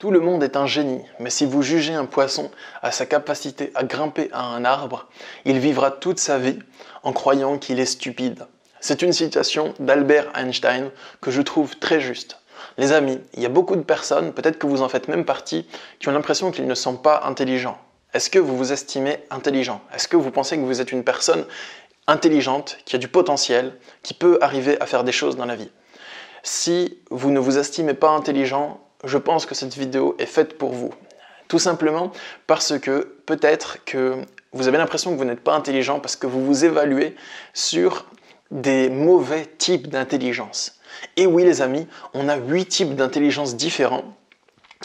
Tout le monde est un génie, mais si vous jugez un poisson à sa capacité à grimper à un arbre, il vivra toute sa vie en croyant qu'il est stupide. C'est une citation d'Albert Einstein que je trouve très juste. Les amis, il y a beaucoup de personnes, peut-être que vous en faites même partie, qui ont l'impression qu'ils ne sont pas intelligents. Est-ce que vous vous estimez intelligent? Est-ce que vous pensez que vous êtes une personne intelligente, qui a du potentiel, qui peut arriver à faire des choses dans la vie? Si vous ne vous estimez pas intelligent, je pense que cette vidéo est faite pour vous. Tout simplement parce que peut-être que vous avez l'impression que vous n'êtes pas intelligent parce que vous vous évaluez sur des mauvais types d'intelligence. Et oui les amis, on a 8 types d'intelligence différents.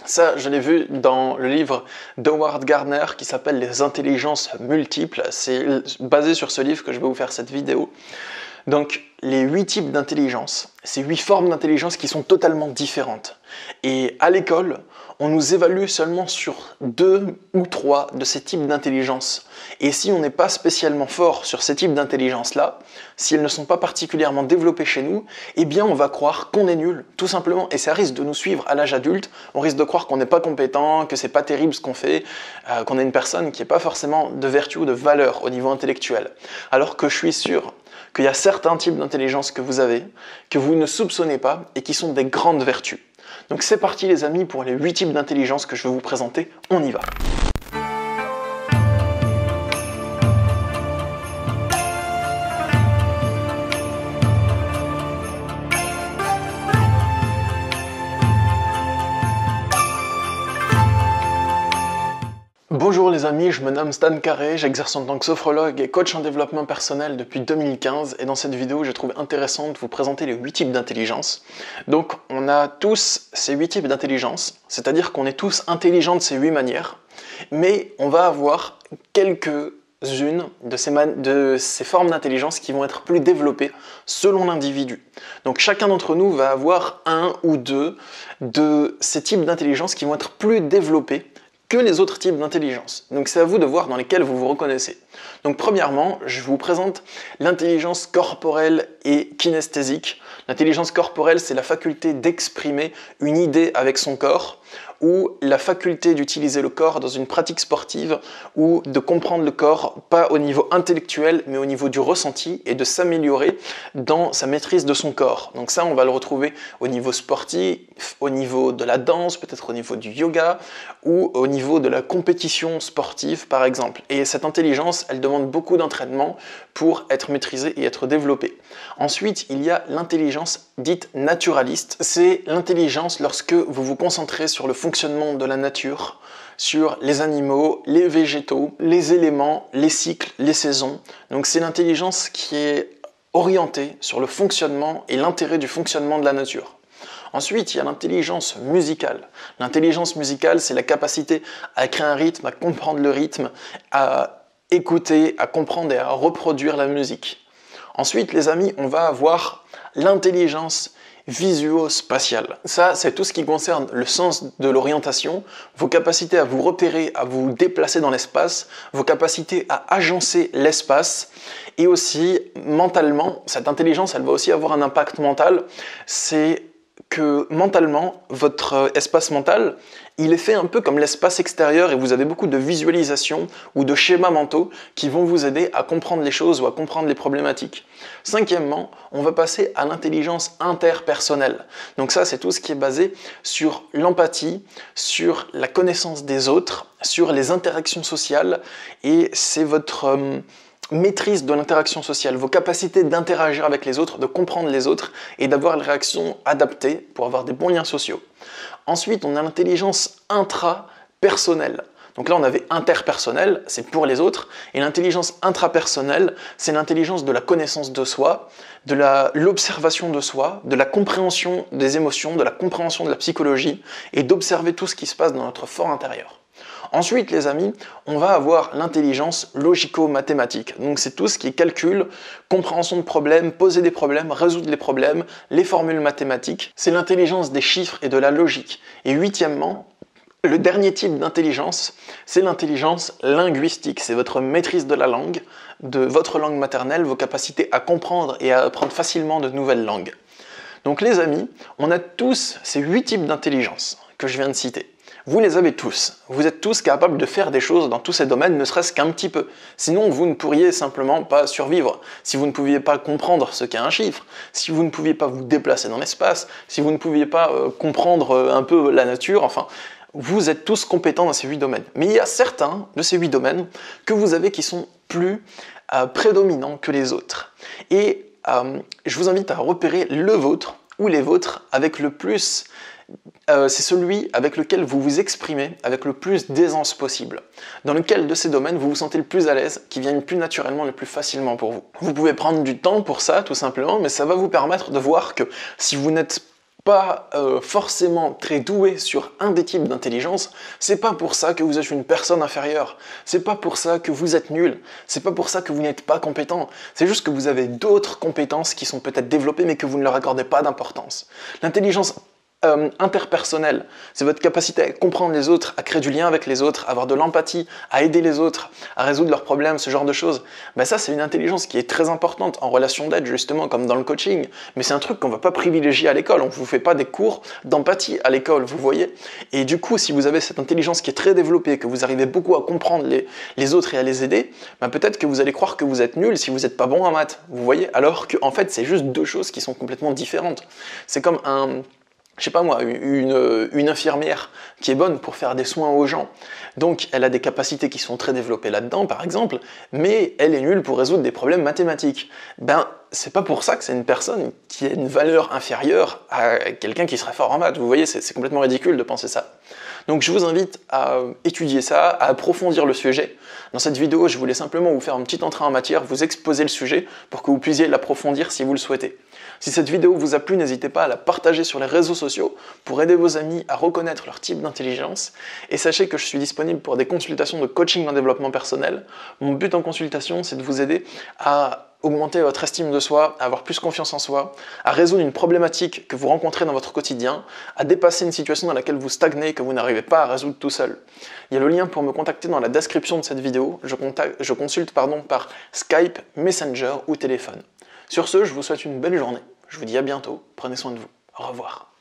Ça, je l'ai vu dans le livre d'Howard Gardner qui s'appelle Les intelligences multiples. C'est basé sur ce livre que je vais vous faire cette vidéo. Donc, les 8 types d'intelligence, ces 8 formes d'intelligence qui sont totalement différentes. Et à l'école, on nous évalue seulement sur 2 ou 3 de ces types d'intelligence. Et si on n'est pas spécialement fort sur ces types d'intelligence-là, si elles ne sont pas particulièrement développées chez nous, eh bien on va croire qu'on est nul, tout simplement. Et ça risque de nous suivre à l'âge adulte. On risque de croire qu'on n'est pas compétent, que c'est pas terrible ce qu'on fait, qu'on est une personne qui n'est pas forcément de vertu ou de valeur au niveau intellectuel. Alors que je suis sûr qu'il y a certains types d'intelligence que vous avez, que vous ne soupçonnez pas et qui sont des grandes vertus. Donc c'est parti les amis pour les 8 types d'intelligence que je vais vous présenter, on y va. Bonjour les amis, je me nomme Stan Carré, j'exerce en tant que sophrologue et coach en développement personnel depuis 2015 et dans cette vidéo je trouve intéressant de vous présenter les 8 types d'intelligence. Donc on a tous ces 8 types d'intelligence, c'est-à-dire qu'on est tous intelligents de ces 8 manières, mais on va avoir quelques-unes de ces formes d'intelligence qui vont être plus développées selon l'individu. Donc chacun d'entre nous va avoir un ou deux de ces types d'intelligence qui vont être plus développés que les autres types d'intelligence. Donc c'est à vous de voir dans lesquels vous vous reconnaissez. Donc premièrement, je vous présente l'intelligence corporelle et kinesthésique. L'intelligence corporelle, c'est la faculté d'exprimer une idée avec son corps, ou la faculté d'utiliser le corps dans une pratique sportive, ou de comprendre le corps, pas au niveau intellectuel, mais au niveau du ressenti, et de s'améliorer dans sa maîtrise de son corps. Donc ça, on va le retrouver au niveau sportif, au niveau de la danse, peut-être au niveau du yoga, ou au niveau de la compétition sportive, par exemple. Et cette intelligence, elle demande beaucoup d'entraînement pour être maîtrisée et être développée. Ensuite, il y a l'intelligence dite naturaliste. C'est l'intelligence lorsque vous vous concentrez sur le fonctionnement de la nature, sur les animaux, les végétaux, les éléments, les cycles, les saisons. Donc c'est l'intelligence qui est orientée sur le fonctionnement et l'intérêt du fonctionnement de la nature. Ensuite, il y a l'intelligence musicale. L'intelligence musicale, c'est la capacité à créer un rythme, à comprendre le rythme, à écouter, à comprendre et à reproduire la musique. Ensuite, les amis, on va avoir l'intelligence visuo-spatiale. Ça, c'est tout ce qui concerne le sens de l'orientation, vos capacités à vous repérer, à vous déplacer dans l'espace, vos capacités à agencer l'espace, et aussi mentalement, cette intelligence, elle va aussi avoir un impact mental, c'est que mentalement, votre espace mental, il est fait un peu comme l'espace extérieur et vous avez beaucoup de visualisations ou de schémas mentaux qui vont vous aider à comprendre les choses ou à comprendre les problématiques. Cinquièmement, on va passer à l'intelligence interpersonnelle. Donc ça, c'est tout ce qui est basé sur l'empathie, sur la connaissance des autres, sur les interactions sociales et c'est votre maîtrise de l'interaction sociale, vos capacités d'interagir avec les autres, de comprendre les autres et d'avoir les réactions adaptées pour avoir des bons liens sociaux. Ensuite, on a l'intelligence intrapersonnelle. Donc là, on avait interpersonnel, c'est pour les autres, et l'intelligence intrapersonnelle, c'est l'intelligence de la connaissance de soi, de l'observation de soi, de la compréhension des émotions, de la compréhension de la psychologie, et d'observer tout ce qui se passe dans notre fort intérieur. Ensuite, les amis, on va avoir l'intelligence logico-mathématique. Donc c'est tout ce qui est calcul, compréhension de problèmes, poser des problèmes, résoudre les problèmes, les formules mathématiques. C'est l'intelligence des chiffres et de la logique. Et huitièmement, le dernier type d'intelligence, c'est l'intelligence linguistique. C'est votre maîtrise de la langue, de votre langue maternelle, vos capacités à comprendre et à apprendre facilement de nouvelles langues. Donc les amis, on a tous ces 8 types d'intelligence que je viens de citer. Vous les avez tous. Vous êtes tous capables de faire des choses dans tous ces domaines, ne serait-ce qu'un petit peu. Sinon, vous ne pourriez simplement pas survivre. Si vous ne pouviez pas comprendre ce qu'est un chiffre, si vous ne pouviez pas vous déplacer dans l'espace, si vous ne pouviez pas comprendre un peu la nature, enfin, vous êtes tous compétents dans ces 8 domaines. Mais il y a certains de ces 8 domaines que vous avez qui sont plus prédominants que les autres. Et je vous invite à repérer le vôtre ou les vôtres avec le plus... c'est celui avec lequel vous vous exprimez avec le plus d'aisance possible. Dans lequel de ces domaines vous vous sentez le plus à l'aise, qui viennent plus naturellement, le plus facilement pour vous. Vous pouvez prendre du temps pour ça, tout simplement, mais ça va vous permettre de voir que si vous n'êtes pas forcément très doué sur un des types d'intelligence, c'est pas pour ça que vous êtes une personne inférieure, c'est pas pour ça que vous êtes nul, c'est pas pour ça que vous n'êtes pas compétent, c'est juste que vous avez d'autres compétences qui sont peut-être développées mais que vous ne leur accordez pas d'importance. L'intelligence interpersonnelle, c'est votre capacité à comprendre les autres, à créer du lien avec les autres, à avoir de l'empathie, à aider les autres, à résoudre leurs problèmes, ce genre de choses. Ben ça, c'est une intelligence qui est très importante en relation d'aide, justement, comme dans le coaching. Mais c'est un truc qu'on ne va pas privilégier à l'école. On ne vous fait pas des cours d'empathie à l'école, vous voyez. Et du coup, si vous avez cette intelligence qui est très développée, que vous arrivez beaucoup à comprendre les autres et à les aider, ben peut-être que vous allez croire que vous êtes nul si vous n'êtes pas bon en maths, vous voyez. Alors qu'en fait, c'est juste deux choses qui sont complètement différentes. C'est comme je sais pas moi, une infirmière qui est bonne pour faire des soins aux gens. Donc elle a des capacités qui sont très développées là-dedans, par exemple, mais elle est nulle pour résoudre des problèmes mathématiques. Ben, c'est pas pour ça que c'est une personne qui a une valeur inférieure à quelqu'un qui serait fort en maths. Vous voyez, c'est complètement ridicule de penser ça. Donc je vous invite à étudier ça, à approfondir le sujet. Dans cette vidéo, je voulais simplement vous faire un petit entrée en matière, vous exposer le sujet pour que vous puissiez l'approfondir si vous le souhaitez. Si cette vidéo vous a plu, n'hésitez pas à la partager sur les réseaux sociaux pour aider vos amis à reconnaître leur type d'intelligence. Et sachez que je suis disponible pour des consultations de coaching en développement personnel. Mon but en consultation, c'est de vous aider à augmenter votre estime de soi, à avoir plus confiance en soi, à résoudre une problématique que vous rencontrez dans votre quotidien, à dépasser une situation dans laquelle vous stagnez et que vous n'arrivez pas à résoudre tout seul. Il y a le lien pour me contacter dans la description de cette vidéo. Je consulte par Skype, Messenger ou téléphone. Sur ce, je vous souhaite une belle journée. Je vous dis à bientôt. Prenez soin de vous. Au revoir.